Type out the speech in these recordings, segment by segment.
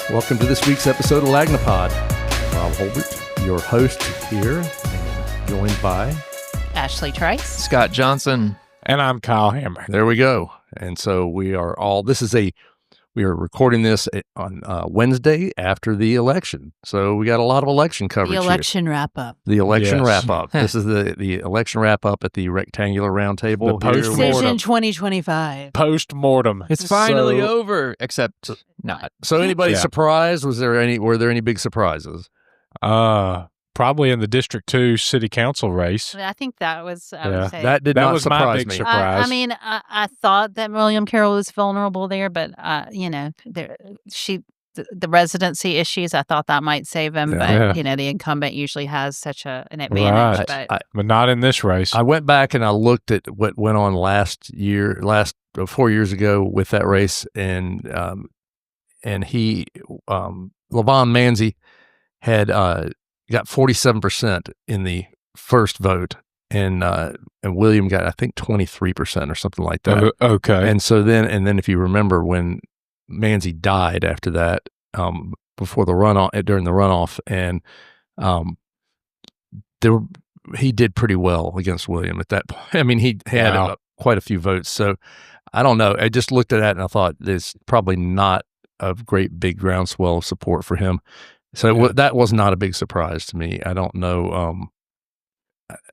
Welcome to this week's episode of Lagnapod. Rob Holbert, your host here, and joined by Ashley Trice, Scott Johnson, and I'm Kyle Hammer. There we go. And so we are recording this on Wednesday after the election. So we got a lot of election coverage the election here. wrap-up. The election Yes. wrap-up. This is the election wrap-up at the rectangular round table. The Decision 2025. Post-mortem. it's finally So- over, except not. So anybody Yeah. surprised? Were there any big surprises? Probably in the District 2 City Council race. I think that was, I Yeah. would say. That did That not was my surprise big me. surprise. I mean, I thought that William Carroll was vulnerable there, but, the residency issues, I thought that might save him. Yeah. But, the incumbent usually has such an advantage. Right. But But not in this race. I went back and I looked at what went on 4 years ago with that race, and he, Levon Manzi, had got 47% in the first vote, and William got, I think, 23% or something like that. Okay. And so then if you remember when Manzi died after that, before the runoff, during the runoff, and he did pretty well against William at that point. I mean, he had Wow. quite a few votes. So I don't know. I just looked at that and I thought there's probably not a great big groundswell of support for him. So that was not a big surprise to me. I don't know.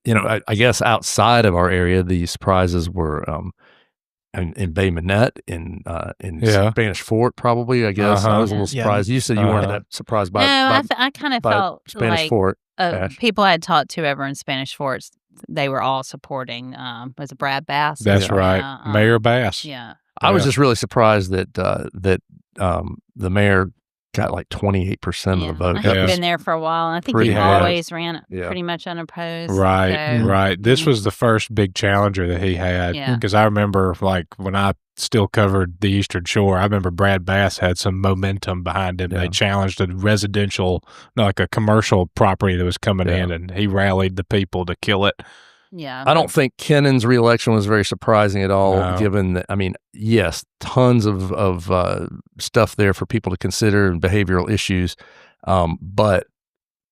I guess outside of our area, the surprises were in Bay Minette, in Spanish Fort, probably. I guess I was a little surprised. You said you weren't that surprised by. I kind of felt Spanish like Fort. Ash. people I had talked to over in Spanish Forts, they were all supporting. Was it Brad Bass? That's right. Mayor Bass. Yeah. I was just really surprised that the mayor got like 28% of the vote. He's Yes. been there for a while, and I think Pretty he hard. always ran Yeah. pretty much unopposed. Right, so- right. This was the first big challenger that he had. Yeah. Because I remember, like, when I still covered the Eastern Shore, I remember Brad Bass had some momentum behind him. Yeah. They challenged a residential, like a commercial property that was coming in, and he rallied the people to kill it. Yeah. I don't think Kennan's reelection was very surprising at all, No. given that, I mean, yes, tons of stuff there for people to consider and behavioral issues, but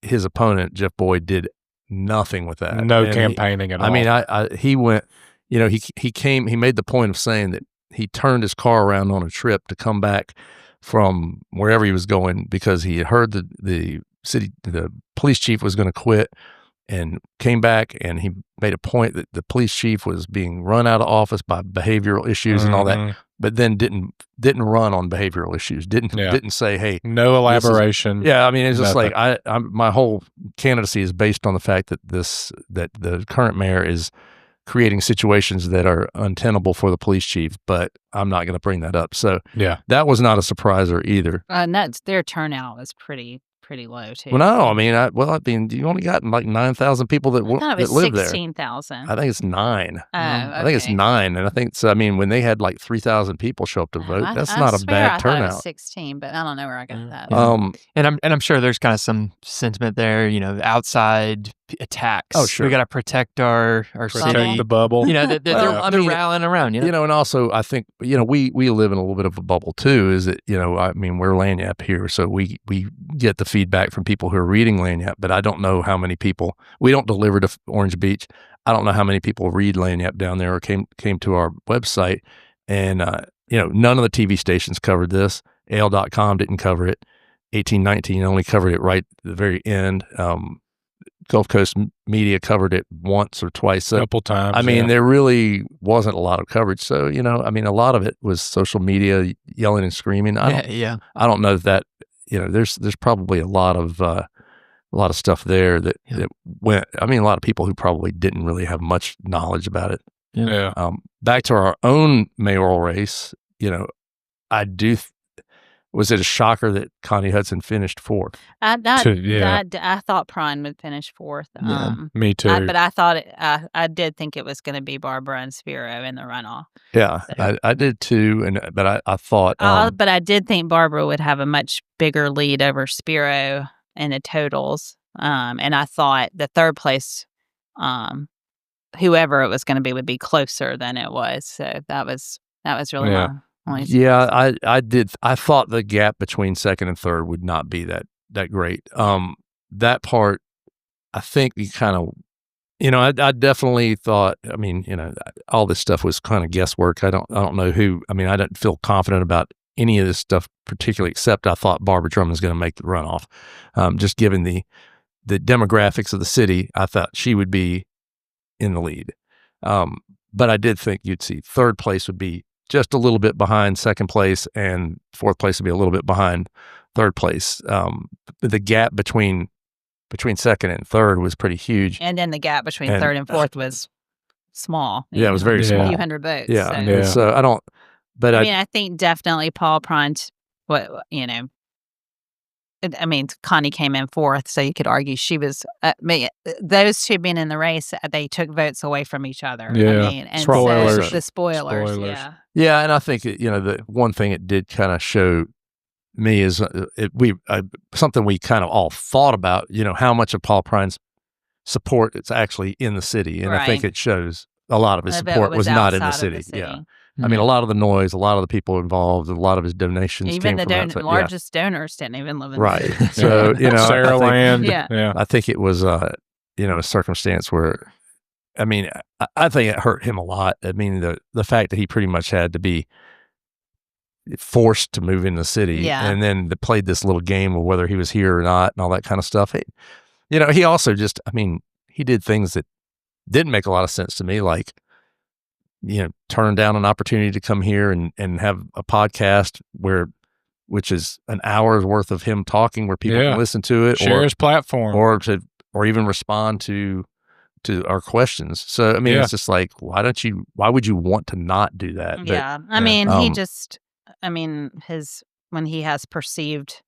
his opponent, Jeff Boyd, did nothing with that. No And campaigning at all. I mean, he went, he made the point of saying that he turned his car around on a trip to come back from wherever he was going because he had heard the police chief was going to quit, and came back, and he made a point that the police chief was being run out of office by behavioral issues and all that, but then didn't run on behavioral issues. Didn't say, hey, no elaboration. yeah. I mean, it's just Nothing. like my whole candidacy is based on the fact that the current mayor is creating situations that are untenable for the police chief, but I'm not going to bring that up. So Yeah. that was not a surpriser either. And their turnout was pretty low too. Well, no, I mean, you only got like 9,000 people that I thought it was live there. 16,000. I think it's 9. I think it's 9, and I think so. I mean, when they had like 3,000 people show up to vote, that's not a bad I thought it turnout. was 16, but I don't know where I got that. And I'm sure there's kind of some sentiment there, outside attacks. Oh, sure. We got to protect our Protect city. the bubble. They're Well, I mean, rallying around. and also I think we live in a little bit of a bubble too. Is that I mean, we're Lagniappe here, so we get the feedback from people who are reading Lagniappe, but I don't know how many people. We don't deliver to Orange Beach. I don't know how many people read Lagniappe down there or came to our website, and none of the TV stations covered this. AL.com didn't cover it. 1819 only covered it right at the very end. Gulf Coast Media covered it once or twice. A couple times. I mean, yeah. there really wasn't a lot of coverage. So, I mean, a lot of it was social media yelling and screaming. I don't know that, there's probably a lot of stuff there that went, I mean, a lot of people who probably didn't really have much knowledge about it. Yeah. Back to our own mayoral race, was it a shocker that Connie Hudson finished fourth? I thought Prine would finish fourth. Me too. But I thought I did think it was going to be Barbara and Spiro in the runoff. Yeah, So- I did too, but I thought, But I did think Barbara would have a much bigger lead over Spiro in the totals. And I thought the third place, whoever it was going to be, would be closer than it was. So that was really Yeah, I did. I thought the gap between second and third would not be that great. That part, I think you kind of, I definitely thought. I mean, all this stuff was kind of guesswork. I don't know who. I mean, I didn't feel confident about any of this stuff particularly, except I thought Barbara Drummond was going to make the runoff. Just given the demographics of the city, I thought she would be in the lead. But I did think you'd see third place would be just a little bit behind second place, and fourth place would be a little bit behind third place. The gap between second and third was pretty huge. And then the gap between third and fourth was small. Yeah, it was very small. A few hundred votes. Yeah. So I don't, but I think definitely Paul Pront, Connie came in fourth, so you could argue she was. Those two being in the race, they took votes away from each other. Yeah, and spoilers. So the spoilers. Yeah, and I think the one thing it did kind of show me is something we kind of all thought about. How much of Paul Pront's support is actually in the city, and I think it shows a lot of his support was not in the city. Yeah. I mean, a lot of the noise, a lot of the people involved, a lot of his donations even came the from largest donors didn't even live in the right. city. So, Sarah Land. Yeah. I think it was, a circumstance where, I mean, I think it hurt him a lot. I mean, the fact that he pretty much had to be forced to move in the city and then they played this little game of whether he was here or not and all that kind of stuff. He also just, he did things that didn't make a lot of sense to me, like, turn down an opportunity to come here and have a podcast which is an hour's worth of him talking where people can listen to it, share his platform, or even respond to our questions. So it's just like, why would you want to not do that? Yeah, when he has perceived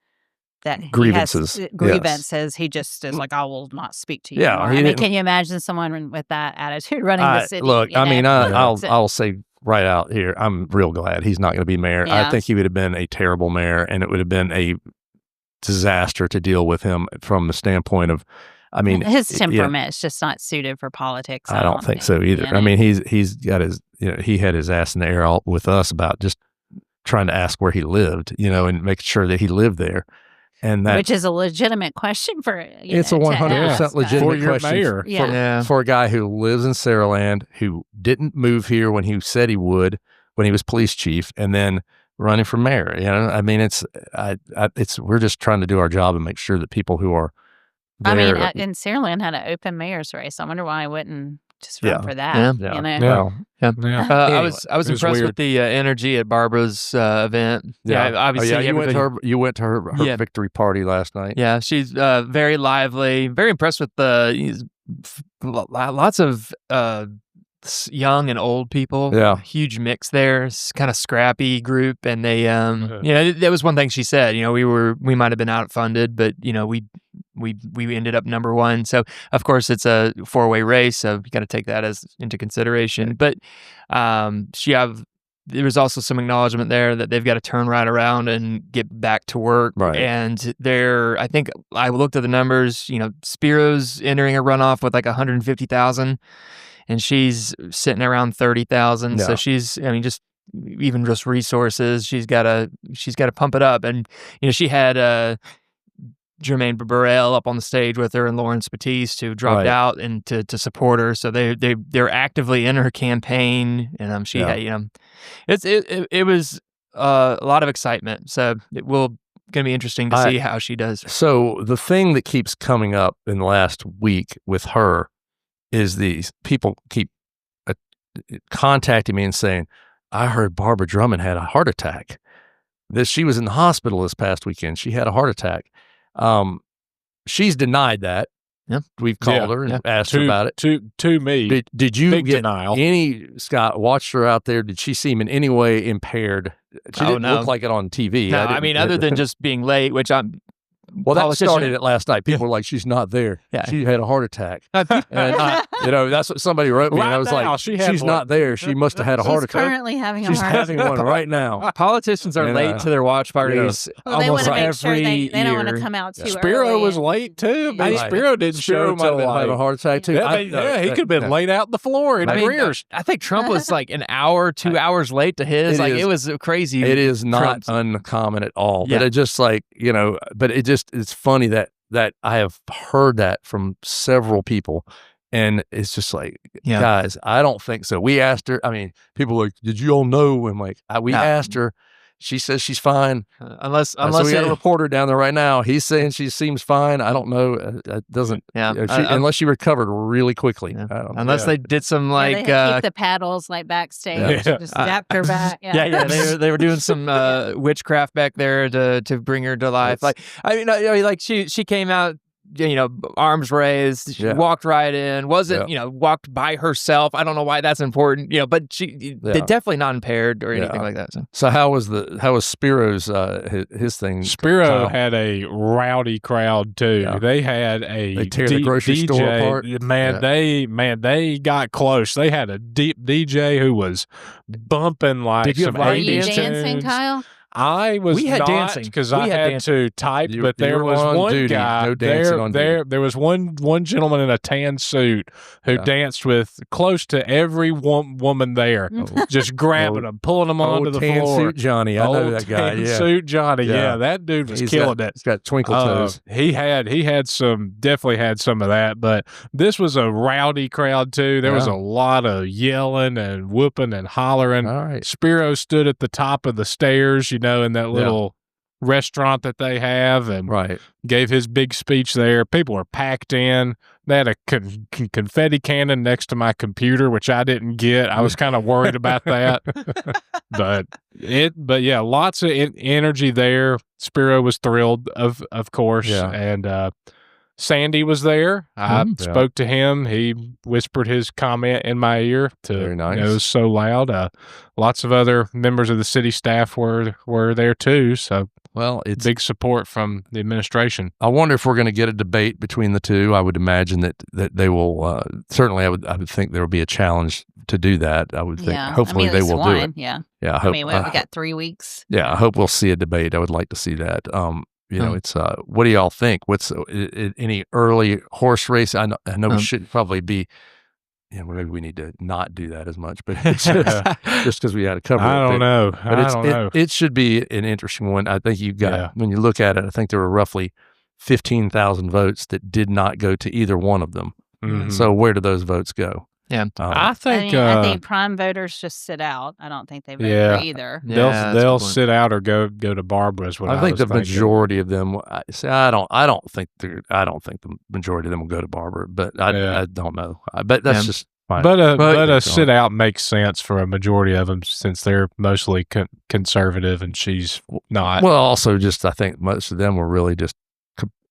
that grievances, he just is like, I will not speak to you. Yeah, can you imagine someone with that attitude running the city? Look, I'll say right out here, I'm real glad he's not going to be mayor. Yeah. I think he would have been a terrible mayor, and it would have been a disaster to deal with him from the standpoint of, his temperament is just not suited for politics. I don't think so either. He's got his, he had his ass in the air with us about just trying to ask where he lived, and make sure that he lived there. And which is a legitimate question for it's a 100% legitimate question for a guy who lives in Saraland, who didn't move here when he said he would when he was police chief, and then running for mayor. We're just trying to do our job and make sure that people who are there, and Saraland had an open mayor's race. I wonder why I wouldn't just run for that. I was impressed with the energy at Barbara's event. Obviously, you went to her victory party last night. Yeah, she's very lively. Very impressed with lots of young and old people. Yeah, huge mix there. It's kind of scrappy group, and they that was one thing she said. We might have been outfunded, but we ended up number one. So of course it's a 4-way race, so you got to take that into consideration. But there was also some acknowledgement there that they've got to turn right around and get back to work. Right. And I think I looked at the numbers. Spiro's entering a runoff with like 150,000, and she's sitting around 30,000. Yeah. So she's, just resources, she's got to pump it up. And she had Jermaine Burrell up on the stage with her, and Lawrence Batiste, who dropped out, and to support her. So they're actively in her campaign, and it was a lot of excitement. So it will going to be interesting to see how she does. So the thing that keeps coming up in the last week with her is these people keep contacting me and saying, I heard Barbara Drummond had a heart attack. She was in the hospital this past weekend. She had a heart attack. She's denied that. Yeah. We've called her and asked her about it. To me, did you big get denial. Scott watched her out there? Did she seem in any way impaired? She didn't look like it on TV. No, other than just being late, which Well, that started it last night. People were like, "She's not there. Yeah. She had a heart attack." And that's what somebody wrote me. Right and I was now, like, she's not there. She must have had a heart attack. Currently having a She's heart having attack. one right now. Politicians are late to their watch parties. Well, they want almost to make sure every they don't want to year. come out too Spiro early. was late too. Maybe Right. Spiro didn't show might till have had a like. heart attack too. Yeah, he could have been laid out on the floor in careers. I think Trump was like an hour, 2 hours late to his. It was crazy. It is not Trump's. uncommon at all. Yeah. But it just but it's funny that I have heard that from several people. And it's just like, guys, I don't think so. We asked her. I mean, people were like, did you all know? And like, we asked her. She says she's fine. Unless so we got a reporter down there right now. He's saying she seems fine. I don't know. It doesn't. Yeah. Unless she recovered really quickly. Yeah. I don't know. Unless they did some like they keep the paddles like backstage. Yeah. Just zapped her back. Yeah. They were doing some witchcraft back there to bring her to life. Like she came out. Arms raised. She walked right in. Wasn't walked by herself. I don't know why that's important. But she definitely not impaired or anything like that. So how was Spiro's his thing? Spiro had a rowdy crowd too. Yeah. They had they tear the grocery DJ, store apart. They got close. They had a deep DJ who was bumping like Did you some have Were 80s you tunes. dancing, Kyle? I was We had not dancing. because We I had had dancing. to type, You but there were was on one duty. guy No dancing on duty. there was one gentleman in a tan suit who danced with close to every woman there, just grabbing them, pulling them onto the tan floor. suit Johnny, I know Old that guy. tan Yeah, suit Johnny. Yeah. Yeah, that dude was killing it. He's got twinkle toes. He had definitely had some of that, but this was a rowdy crowd too. There was a lot of yelling and whooping and hollering. All right. Spiro stood at the top of the stairs, in that little restaurant that they have, and gave his big speech there. People were packed in. They had a confetti cannon next to my computer, which I didn't get. I was kind of worried about that, but yeah, lots of energy there. Spiro was thrilled, of course, and Sandy was there. I spoke to him. He whispered his comment in my ear. Very nice. It was so loud. Lots of other members of the city staff were there too. So, it's big support from the administration. I wonder if we're going to get a debate between the two. I would imagine that they will. Certainly, I would think there will be a challenge to do that. I would think. Hopefully, they will do it. Yeah. Yeah. I hope, we got 3 weeks. Yeah, I hope we'll see a debate. I would like to see that. It's what do y'all think? What's any early horse race? I know we should probably be. Maybe we need to not do that as much, but it's just because we had to cover it. I don't know. But it should be an interesting one. I think you've got when you look at it. I think there were roughly 15,000 votes that did not go to either one of them. Mm-hmm. So where do those votes go? Yeah, I think prime voters just sit out. I don't think they vote for either. They'll sit out or go to Barbara's. I think the majority of them. I don't think the majority of them will go to Barbara, but I don't know. But that's just fine. But a sit out makes sense for a majority of them since they're mostly conservative and she's not. Well, also just I think most of them were really just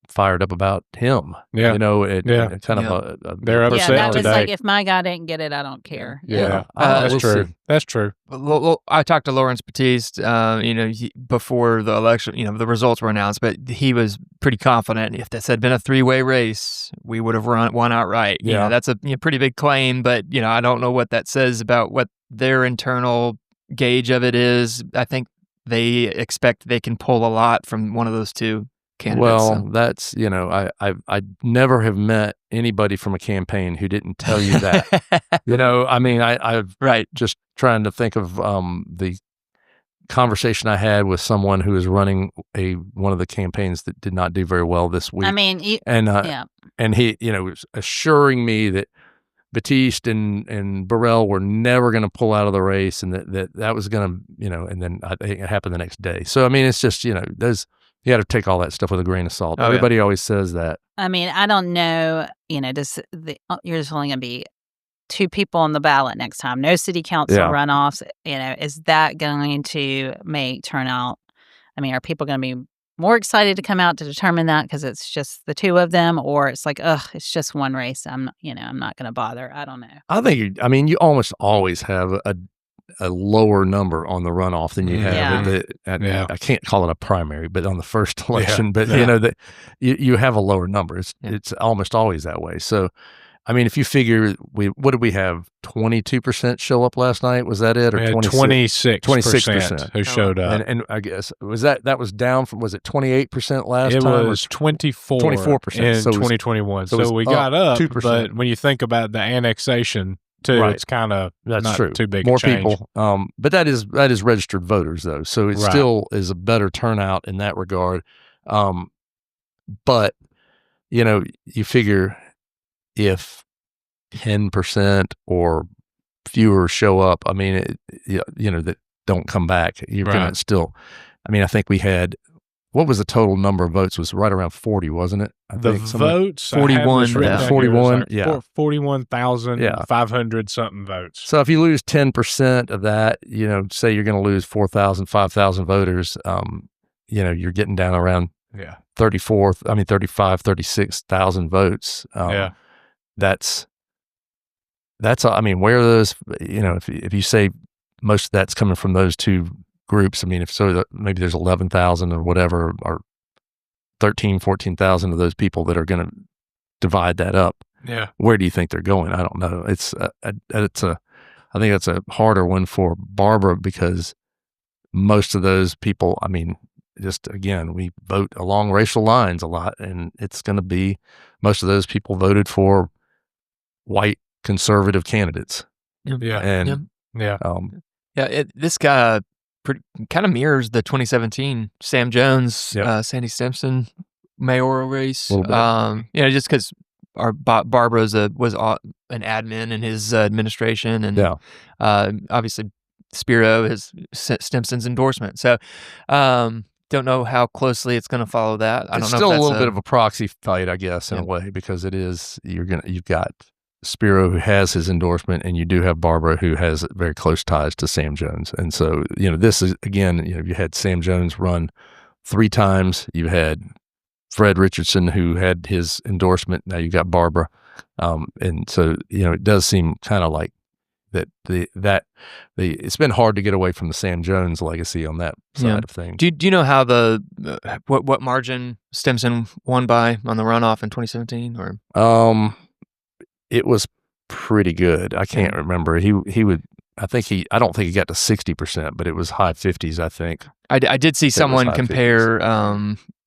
fired up about him. Yeah. Kind of they're upset that was today. like, if my guy didn't get it, I don't care. Yeah. That's true. That's true. Well, I talked to Lawrence Batiste, before the election, the results were announced, but he was pretty confident if this had been a three-way race, we would have won outright. Yeah. That's a pretty big claim, but, I don't know what that says about what their internal gauge of it is. I think they expect they can pull a lot from one of those two candidates. Well, that's I never have met anybody from a campaign who didn't tell you that. I've just trying to think of the conversation I had with someone who is running one of the campaigns that did not do very well this week. And he was assuring me that Batiste and Burrell were never going to pull out of the race, and that was going to and then I think it happened the next day. So it's just there's. You got to take all that stuff with a grain of salt. Everybody always says that. I don't know. You're just only going to be 2 people on the ballot next time. No city council runoffs. Is that going to make turnout? Are people going to be more excited to come out to determine that because it's just the 2 of them, or it's like, it's just one race. I'm not going to bother. I don't know. I think you almost always have a lower number on the runoff than you have I can't call it a primary, but on the first election. But that you have a lower number. It's almost always that way. So, I mean, if you figure what did we have? 22% show up last night. Was that it? Or 26% who showed up. And I guess that was down from, was it 28% last time? It was 24% in 2021. So we got up 2%. But when you think about the annexation too, it's kind of not true. Too big more a change. People. But that is registered voters though. So it still is a better turnout in that regard. But you figure if 10% or fewer show up, I mean, that don't come back, you're going to still, I mean, I think we had, what was the total number of votes? Was right around 40, wasn't it? The votes? 41. 41. 41,500 something votes. So if you lose 10% of that, say you're going to lose 4,000, 5,000 voters, you're getting down around 35, 36,000 votes. That's, I mean, where are those, if you say most of that's coming from those two groups, I mean, if so, maybe there's 11,000 or whatever, or 13, 14,000 of those people that are going to divide that up. Yeah. Where do you think they're going? I don't know. I think that's a harder one for Barbara because most of those people, I mean, just again, we vote along racial lines a lot, and it's going to be most of those people voted for white conservative candidates. This guy kind of mirrors the 2017 Sam Jones, Sandy Simpson mayoral race. Just because Barbara was an admin in his administration, and obviously Spiro is Stimson's endorsement. So don't know how closely it's going to follow that. It's still a little bit of a proxy fight, I guess, in a way, because it is, you've got Spiro who has his endorsement, and you do have Barbara who has very close ties to Sam Jones. And so, this is, again, you had Sam Jones run 3 times. You had Fred Richardson who had his endorsement. Now you've got Barbara. And so, it does seem kind of like that it's been hard to get away from the Sam Jones legacy on that side of things. Do you know how what margin Stimson won by on the runoff in 2017? Or it was pretty good. I can't remember. He would. I don't think he got to 60%, but it was high 50s. I think. I did see someone compare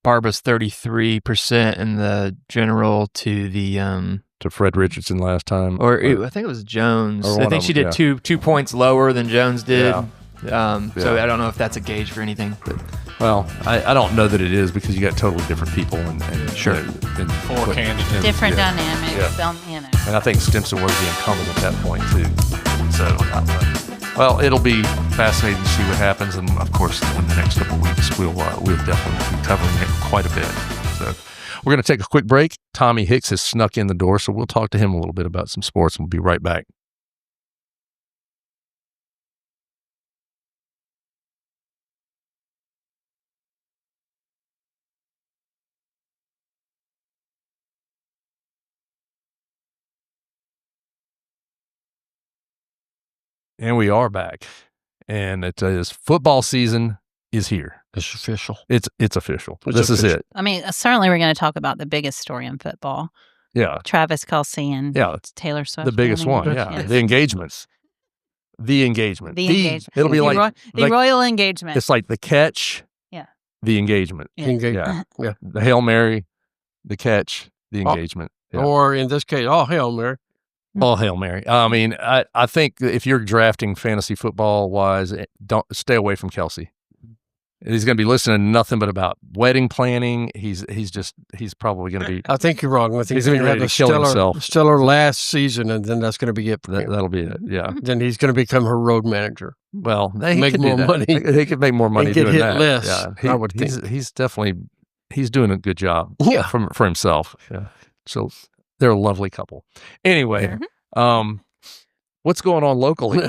Barbara's 33% in the general to the to Fred Richardson last time, I think it was Jones. I think she did 2 points lower than Jones did. So I don't know if that's a gauge for anything. But. Well, I don't know that it is, because you got totally different people and sure, and 4 candidates, different dynamics. And I think Stimson was the incumbent at that point too. So, well, it'll be fascinating to see what happens, and of course, in the next couple of weeks, we'll definitely be covering it quite a bit. So, we're going to take a quick break. Tommy Hicks has snuck in the door, so we'll talk to him a little bit about some sports, and we'll be right back. And we are back, and it is football season is here. It's official. It's official. This is it. I mean, certainly we're going to talk about the biggest story in football. Yeah, Travis Kelce and Taylor Swift. The biggest one. Yeah, the engagements. The engagement. It'll be like the royal engagement. It's like the catch. Yeah. The engagement. Yeah. Yeah. The Hail Mary, the catch, the engagement. Or in this case, all Hail Mary. All Hail Mary. I mean, I think if you're drafting fantasy football wise, don't stay away from Kelce. He's going to be listening to nothing but about wedding planning. He's probably going to be. I think you're wrong. I think he's going to be ready to kill himself. Stellar last season, and then that's going to be it. That'll be it. Yeah. Then he's going to become her road manager. Well, they make more money. He could make more money and get doing hit that. Less, yeah. I would think. He's definitely doing a good job. Yeah. For himself. Yeah. So they're a lovely couple. Anyway. What's going on locally?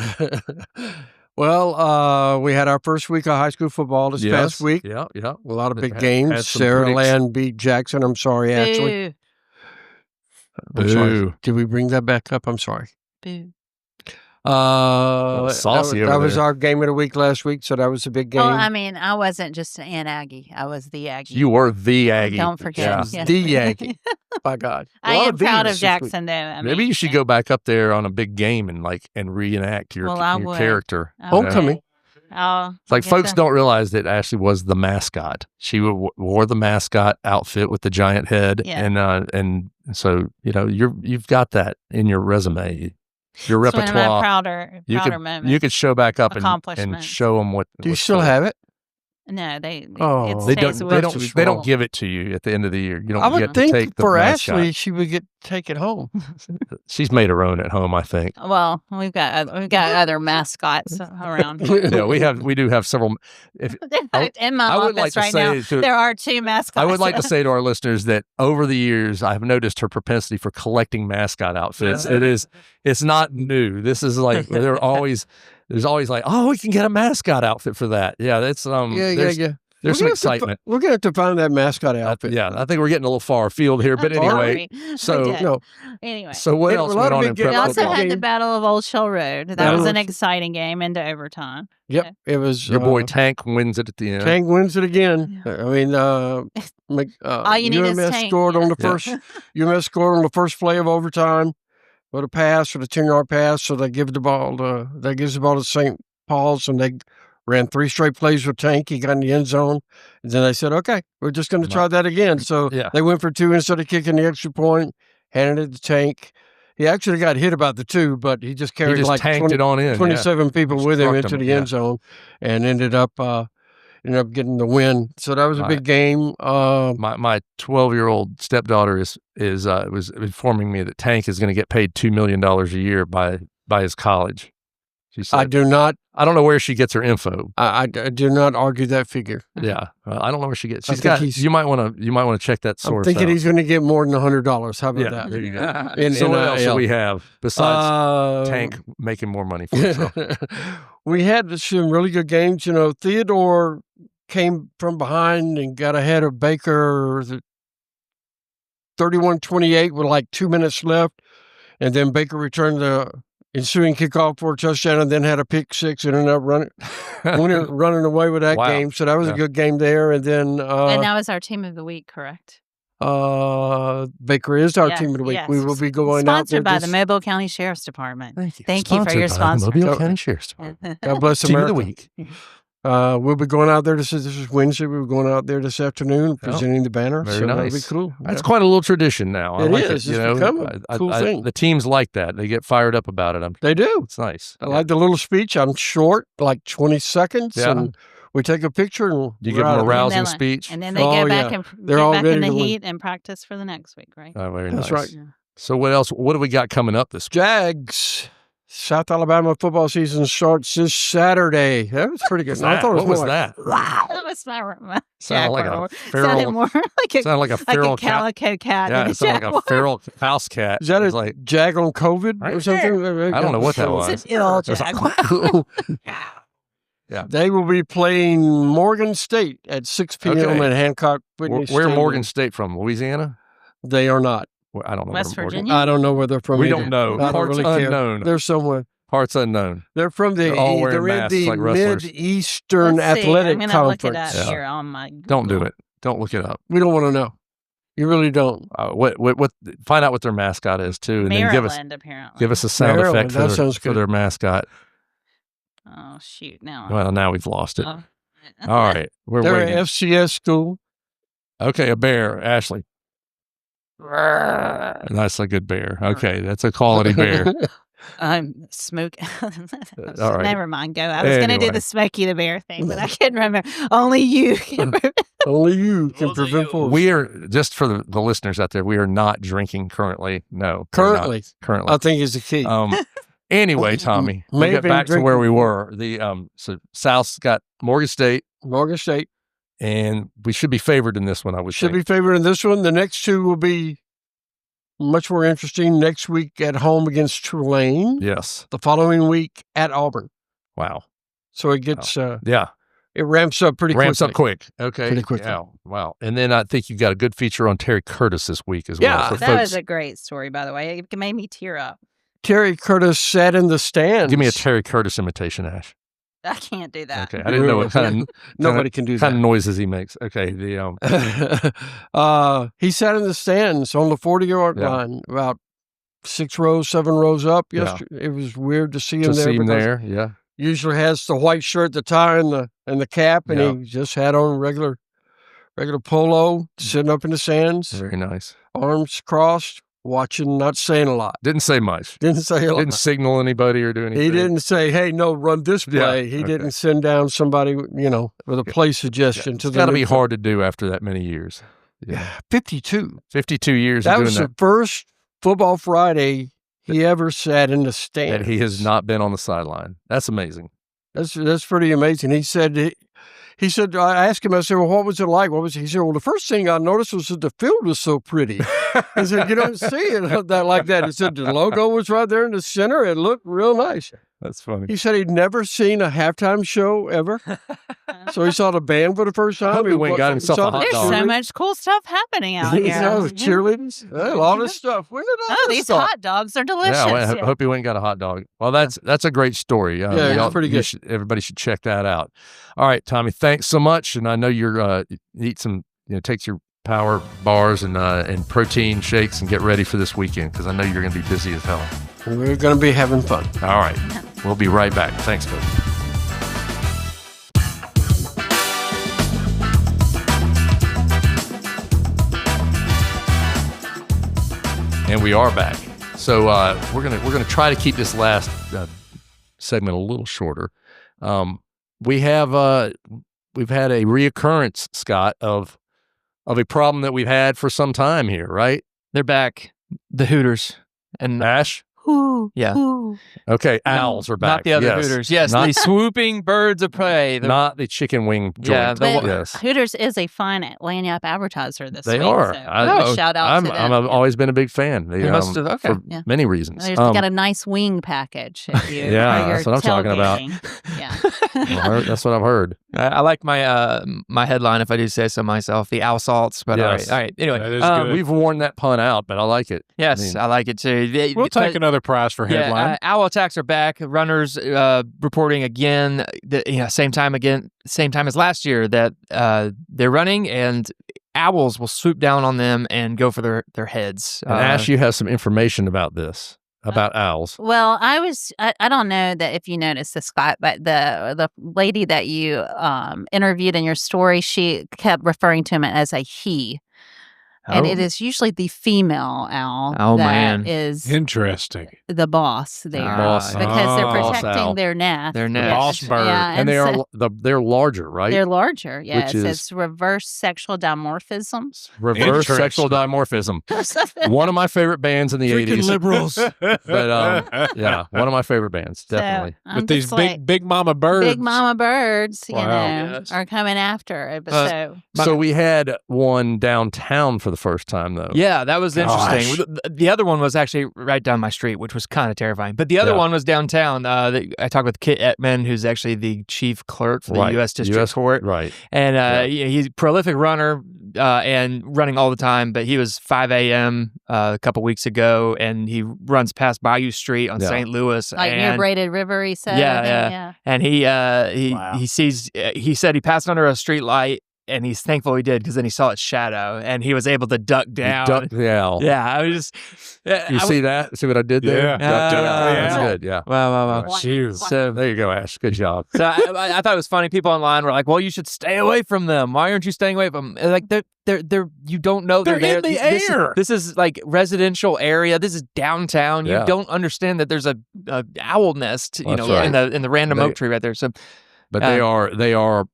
Well, we had our first week of high school football this past week. Yeah. A lot of big games. Sarah Land beat Jackson. I'm sorry, Ashley. Boo. I'm sorry. Did we bring that back up? I'm sorry. Boo. Saucy that was our game of the week last week, so that was a big game. Well, I mean, I wasn't just an Aggie. I was the Aggie. You were the Aggie. Don't forget. Yeah. The Aggie. By God. I am proud of Jackson, though. I Maybe mean, you should go back up there on a big game and reenact your character. Homecoming. It's like folks don't realize that Ashley was the mascot. She wore the mascot outfit with the giant head, and so you've got that in your resume. Your repertoire. One of my prouder moments. You could show back up and show them what. Do you still have it? No, they don't give it to you at the end of the year. You don't. I would get think to take the for mascot. Ashley, she would take it home. She's made her own at home, I think. Well, we've got other mascots around. Yeah, we do have several. In my office right now, there are 2 mascots. I would like to say to our listeners that over the years, I've noticed her propensity for collecting mascot outfits. It's not new. This is like there's always like, oh, we can get a mascot outfit for that. Yeah, that's There's some excitement. We're going to have to find that mascot outfit. I think we're getting a little far afield here, but anyway. So what else went on in prep? We also had the Battle of Old Shell Road. That was an exciting game into overtime. Yep, it was. Your boy Tank wins it at the end. Tank wins it again. I mean, all you need is Tank. Scored on the first. UMS scored on the first play of overtime. With a pass, with a 10-yard pass, so they give the ball to St. Paul's, and they ran 3 straight plays with Tank. He got in the end zone, and then they said, "Okay, we're just going to try that again." So they went for 2 instead of kicking the extra point. Handed it to Tank. He actually got hit about the 2, but he just carried like 27 people with him into the end zone, and ended up getting the win. So that was a big game. My 12-year-old stepdaughter was informing me that Tank is going to get paid $2 million a year by his college. She said, I don't know where she gets her info. I do not argue that figure. Yeah, I don't know where she gets. You might want to check that source. I'm thinking he's going to get some more than $100. How about that? There you go. So what else do we have besides Tank making more money for himself? We had some really good games. Theodore came from behind and got ahead of Baker 31-28 with like 2 minutes left. And then Baker returned the ensuing kickoff for a touchdown and then had a pick 6 and ended up running away with that game. So that was a good game there. And then and that was our team of the week, correct? Baker is our team of the week. Yes. We will be going out there. Sponsored by the Mobile County Sheriff's Department. Thank you for your sponsor. Mobile County Sheriff's Department. God bless America. Team of the week. We'll be going out there. This is Wednesday. We're going out there this afternoon presenting the banner. Very nice. That'll be cool. That's quite a little tradition now. It is. It's become a cool thing. The teams like that. They get fired up about it. They do. It's nice. I like the little speech. I'm short, like 20 seconds, and we take a picture and you give them a rousing speech, and then they go back and get back in the heat and practice for the next week, right? Oh, very nice. That's right. Yeah. So what else? What do we got coming up this week? Jags. South Alabama football season starts this Saturday. That was pretty good. What was that? Wow. That was my sounded like a feral. Sounded like a feral calico cat. Yeah, it sounded like a feral house cat. Is that a jag on COVID or something? I don't know what that was. It's an ill jaguar. Yeah. They will be playing Morgan State at 6 p.m. at Hancock Whitney Where Morgan State from? Louisiana? They are not. I don't know. West Virginia? I don't know where they're from. We don't know. Parts unknown. They're somewhere. Parts unknown. They're from they're in the like Mid-Eastern Athletic Conference. I'm going to look it up here on my Google. Don't do it. Don't look it up. We don't want to know. You really don't. Find out what their mascot is too, and Maryland, then apparently. give us a sound effect for their mascot. Oh shoot! Now we've lost it. All right, they're an FCS school. Okay, a bear, Ashley. That's a good bear. Okay, that's a quality bear. I'm smoking. All right. Never mind. Go. I was going to do the Smokey the Bear thing, but I couldn't remember. Only you can. Only you can prevent force. We are, just for the listeners out there, we are not drinking currently. No. Currently. I think is the key. Anyway, Tommy, we get back to where we were. So South's got Morgan State. And we should be favored in this one, I would say. Should be favored in this one. The next two will be much more interesting. Next week at home against Tulane. Yes. The following week at Auburn. Wow. So it gets, it ramps up pretty quick. Ramps up quick. Okay. Pretty quickly. Yeah. Wow. And then I think you got a good feature on Terry Curtis this week as well. That was a great story, by the way. It made me tear up. Terry Curtis sat in the stands. Give me a Terry Curtis imitation, Ash. I can't do that. Okay, I didn't know what Nobody can do that. kind of noises he makes. Okay, he sat in the stands on the 40-yard line, about 6 rows, 7 rows up. Yesterday, it was weird to see him there. Yeah. Usually has the white shirt, the tie, and the cap, and he just had on regular polo, sitting up in the stands. Very nice. Arms crossed, watching, not saying a lot. Didn't say much. Didn't say a lot. Didn't signal anybody or do anything. He didn't say, "Hey, no, run this play." He didn't send down somebody, with a play suggestion to it's the. Got to be hard to do after that many years. Yeah, 52. 52 years. That of doing was the first Football Friday he ever sat in the stands. And he has not been on the sideline. That's amazing. That's pretty amazing. He said, I asked him, I said, well, what was it like? He said, well, the first thing I noticed was that the field was so pretty. I said, you don't see it like that. He said, the logo was right there in the center. It looked real nice. That's funny. He said he'd never seen a halftime show ever. So he saw the band for the first time. I hope he went and got himself a hot There's dog. so much cool stuff happening out here. Cheerleaders, a lot of stuff. These hot dogs are delicious. Yeah, I hope he went and got a hot dog. Well, that's a great story. It's pretty good. Everybody should check that out. All right, Tommy, thanks so much. And I know you're eat some, takes your power bars and protein shakes and get ready for this weekend because I know you're going to be busy as hell. We're going to be having fun. All right. We'll be right back. Thanks, folks. And we are back. So we're gonna try to keep this last segment a little shorter. We've had a reoccurrence, Scott, of a problem that we've had for some time here, right? They're back. The Hooters and Ash. Ooh, yeah. Ooh. Okay, owls are back. Not the other Hooters. Yes, the swooping birds of prey. Not the chicken wing joint. Yes. Hooters is a fine Lagniappe advertiser this week. They are. So shout out to them. I've always been a big fan. They must have, for many reasons. They've got a nice wing package. If you, that's what I'm talking about. Yeah. That's what I've heard. I like my my headline, if I do say so myself, the owl salts. But all right. Anyway, we've worn that pun out, but I like it. Yes, I like it too. We'll take another prize for headline. Owl attacks are back. Runners reporting again. Same time as last year that they're running and owls will swoop down on them and go for their heads. And Ash, you have some information about this. About owls. Well, I don't know that if you noticed this, Scott, but the lady that you interviewed in your story, she kept referring to him as a he. And it is usually the female owl that is interesting. The boss there, because they're protecting their nest. Their nest, boss bird, and they're larger, right? They're larger. Yes, Which is, it's reverse sexual dimorphism. Reverse sexual dimorphism. One of my favorite bands in the '80s. Liberals, but one of my favorite bands, definitely. But these big mama birds, are coming after it. So we had one downtown for the first time, though. Yeah, that was interesting. The other one was actually right down my street, which was kind of terrifying. But the other one was downtown. I talked with Kit Ettman, who's actually the chief clerk for the U.S. District Court. Right. And he's a prolific runner and running all the time. But he was 5 a.m. A couple weeks ago, and he runs past Bayou Street on St. Louis. Like near Braided River, he said. Yeah. And he sees, he said he passed under a street light. And he's thankful he did because then he saw its shadow and he was able to duck down. Duck the owl. Yeah, I was just. See that? See what I did there? Yeah. That's good. Yeah. Wow. So there you go, Ash. Good job. So I thought it was funny. People online were like, "Well, you should stay away from them. Why aren't you staying away from them?" Like they're you don't know they're there. In the air. This is like residential area. This is downtown. You don't understand that there's a owl nest. In the random oak tree right there. So. But they are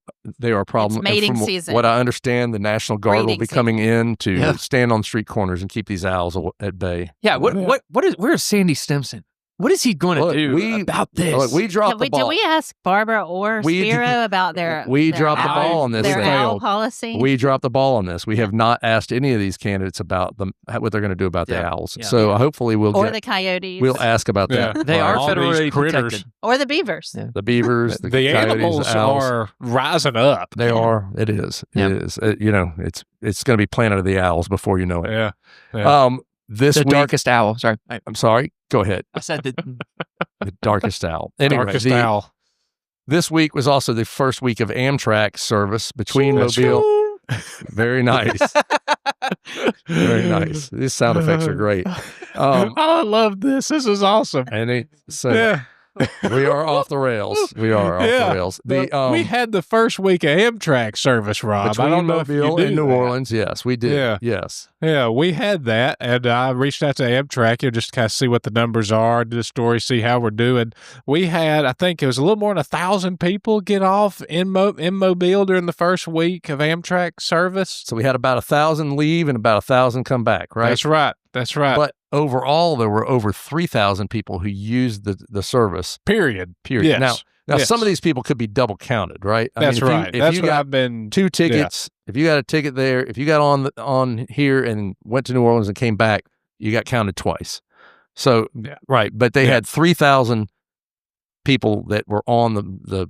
a problem. It's mating from season. What I understand, the National Guard will be coming in to stand on street corners and keep these owls at bay. Yeah. Where's Sandy Stimson? What is he going to do about this? Look, we dropped the ball. Did we ask Barbara or Spiro about their dropped the ball on this. Their owl policy? We dropped the ball on this. We have not asked any of these candidates about what they're going to do about the owls. Yeah. So hopefully the coyotes. We'll ask about that. They are federally protected. Or the beavers. Yeah. The beavers, the coyotes, animals are rising up. They are. It is. It is. It's going to be Planet of the Owls before you know it. Yeah. this the week, darkest owl. Sorry, I'm sorry. Go ahead. I said the Darkest owl. Anyway, Darkest owl. This week was also the first week of Amtrak service between Mobile. Very nice. Very nice. These sound effects are great. I love this. This is awesome. And we are off the rails. We are off the rails. We had the first week of Amtrak service, Rob. Between I don't know if you Mobile do and New that. Orleans. Yes, we did. Yeah. Yes. Yeah, we had that, and I reached out to Amtrak just to kind of see what the numbers are, do the story, see how we're doing. We had, I think it was a little more than 1,000 people get off in Mobile during the first week of Amtrak service. So we had about 1,000 leave and about 1,000 come back, right? That's right. That's right. But overall, there were over 3,000 people who used the service. Period. Period. Yes. Now, Yes. some of these people could be double counted, right? That's right. That's what got I've been. 2 tickets, if you got a ticket there, if you got on here and went to New Orleans and came back, you got counted twice. So, right. But they had 3,000 people that were on the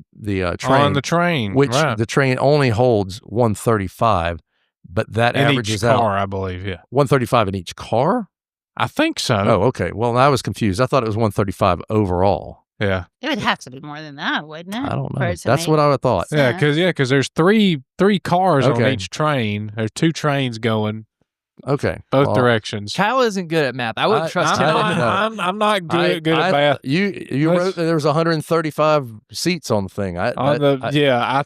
train. On the train. Which right. the train only holds 135, but that in averages each car, out. I believe, yeah. 135 in each car? I think so. Oh, okay. Well, I was confused. I thought it was 135 overall. Yeah. It would have to be more than that, wouldn't it? I don't For know. it to That's make what I thought. sense? Yeah, because there's three cars on Okay. each train. There's 2 trains going Okay. both Well, directions. Kyle isn't good at math. I wouldn't trust him. I'm not good at math. You wrote that there was 135 seats on the thing. I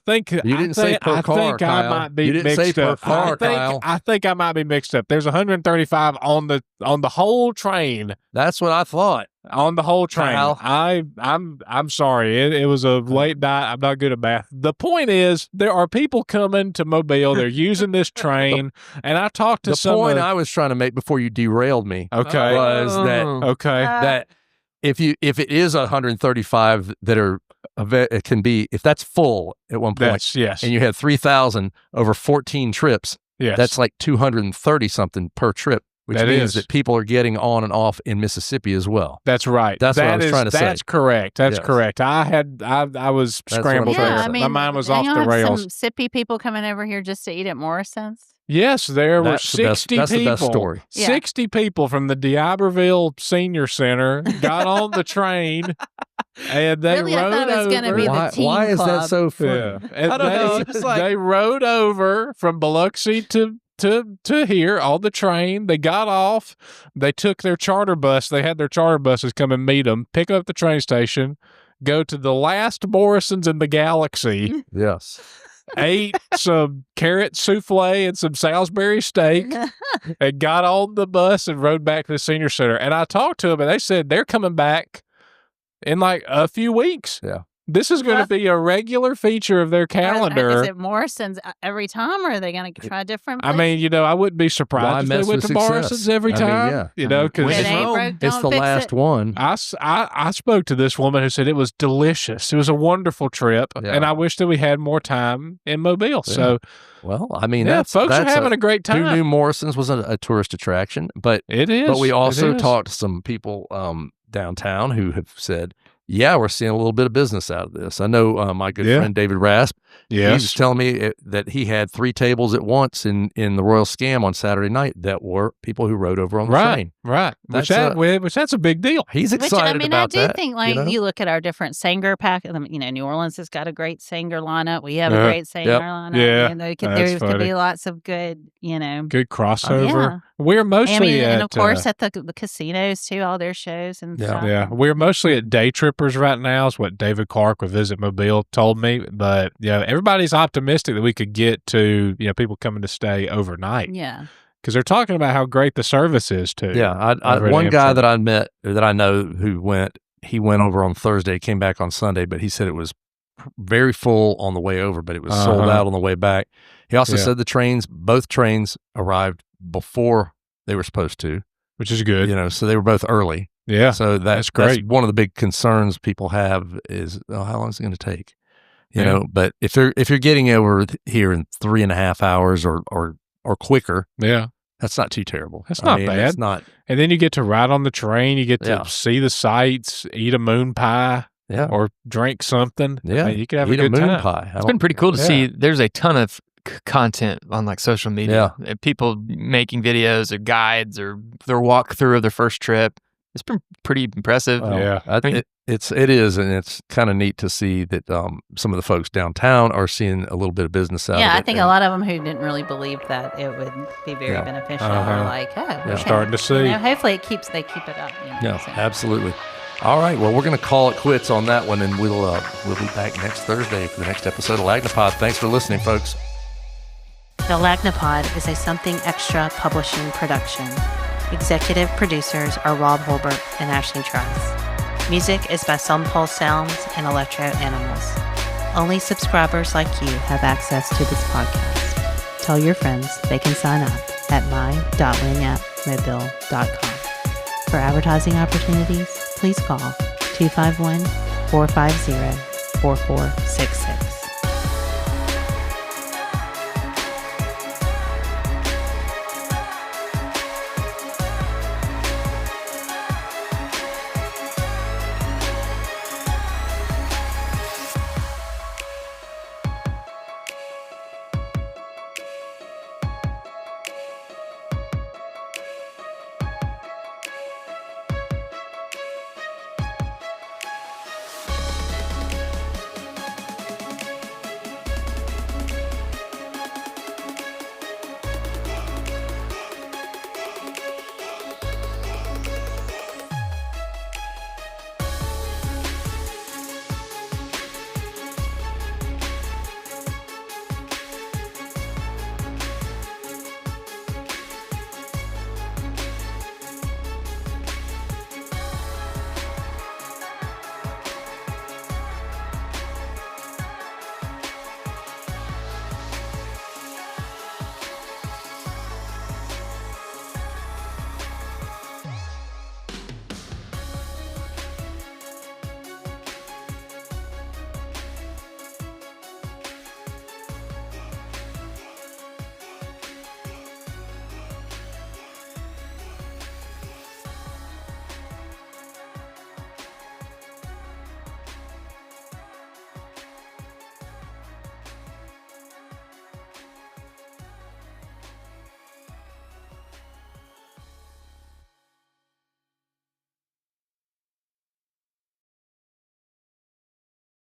think You didn't say per car, I think Kyle. I might be You didn't mixed say per up. car, Kyle. I think I might be mixed up. There's 135 on the whole train. That's what I thought. On the whole train. Kyle. I'm sorry. It was a late night. I'm not good at math. The point is, there are people coming to Mobile. They're using this train, and I talked to The point I was trying to make before you derailed me Okay. was that Okay. that if it is 135 that are it can be, if that's full at one point, Yes. and you had 3,000 over 14 trips, Yes. that's like 230 something per trip, which That means is. that people are getting on and off in Mississippi as well. That's right. That's what I was trying to say. That's correct. That's Yes. correct. I was That's what I'm scrambled trying to there. say. My mind was don't off you the have rails. some sippy people coming over here just to eat at Morrison's? Yes, there were That's the best- 60 that's the people. best story. Yeah. 60 people from the D'Iberville Senior Center got on the train, and they Really, I rode thought it was over. gonna be the Why, teen why is that club. so funny? Yeah. And I don't know. They, It's like- they rode over from Biloxi to here on the train. They got off. They took their charter bus. They had their charter buses come and meet them, pick up the train station, go to the last Morrison's in the galaxy, Yes. ate some carrot souffle and some Salisbury steak, and got on the bus and rode back to the senior center. And I talked to them, and they said they're coming back in like a few weeks. Yeah. This is going to be a regular feature of their calendar. Is it Morrison's every time, or are they going to try different I places? mean, I wouldn't be Why surprised if they mess went with to success? Morrison's every I mean, time. yeah. Because It ain't broke, It's don't the fix last it. one. I spoke to this woman who said it was delicious. It was a wonderful trip, Yeah. and I wish that we had more time in Mobile. Yeah. So, Well, I mean, folks are having a great Who time. knew Morrison's was a tourist attraction, but It is. But we also It is. talked to some people downtown who have said, yeah, we're seeing a little bit of business out of this. I know my good Yeah. friend David Rasp, he was Yes. telling me that he had 3 tables at once in the Royal Scam on Saturday night that were people who rode over on the train. Right. That's Which that's a big deal. He's Which, excited I mean, about I do that. think, like, you know? you look at our different Sanger pack. New Orleans has got a great Sanger lineup. We have Yeah. a great Sanger Yep. lineup. Yeah. There That's could funny. be lots of good, Good crossover. yeah. We're mostly I mean, at, and of course at the casinos too, all their shows and Yeah. stuff. yeah, we're mostly at day trippers right now, is what David Clark with Visit Mobile told me. But everybody's optimistic that we could get to people coming to stay overnight, Yeah. because they're talking about how great the service is too. Yeah, over at one guy Amtrak. that I met that I know who went, he went over on Thursday, came back on Sunday, but he said it was very full on the way over, but it was sold Uh-huh. out on the way back. He also Yeah. said both trains arrived before they were supposed to, which is good. so they were both early. Yeah, So that's great. That's one of the big concerns people have is, how long is it going to take? Yeah. But if you're getting over here in 3.5 hours or quicker, yeah. that's not too terrible. That's not bad. It's not. And then you get to ride on the train. You get to Yeah. see the sights, eat a moon pie, Yeah. or drink something. Yeah. I mean, you could have Eat a good moon time. pie. It's been pretty cool to Yeah. see. There's a ton of content on like social media. People making videos or guides or their walkthrough of their first trip. It's been pretty impressive. It is, and it's kind of neat to see that some of the folks downtown are seeing a little bit of business out of it. Yeah, I think a lot of them who didn't really believe that it would be very beneficial are like, we're starting to see. Hopefully they keep it up. Absolutely. All right, well, we're going to call it quits on that one, and we'll be back next Thursday for the next episode of Lagnapod. Thanks for listening, folks. The Lagnapod is a Something Extra publishing production. Executive producers are Rob Holbert and Ashley Trice. Music is by Some Pulse Sounds and Electro Animals. Only subscribers like you have access to this podcast. Tell your friends they can sign up at my.lanyappmobile.com. For advertising opportunities, please call 251-450-4466.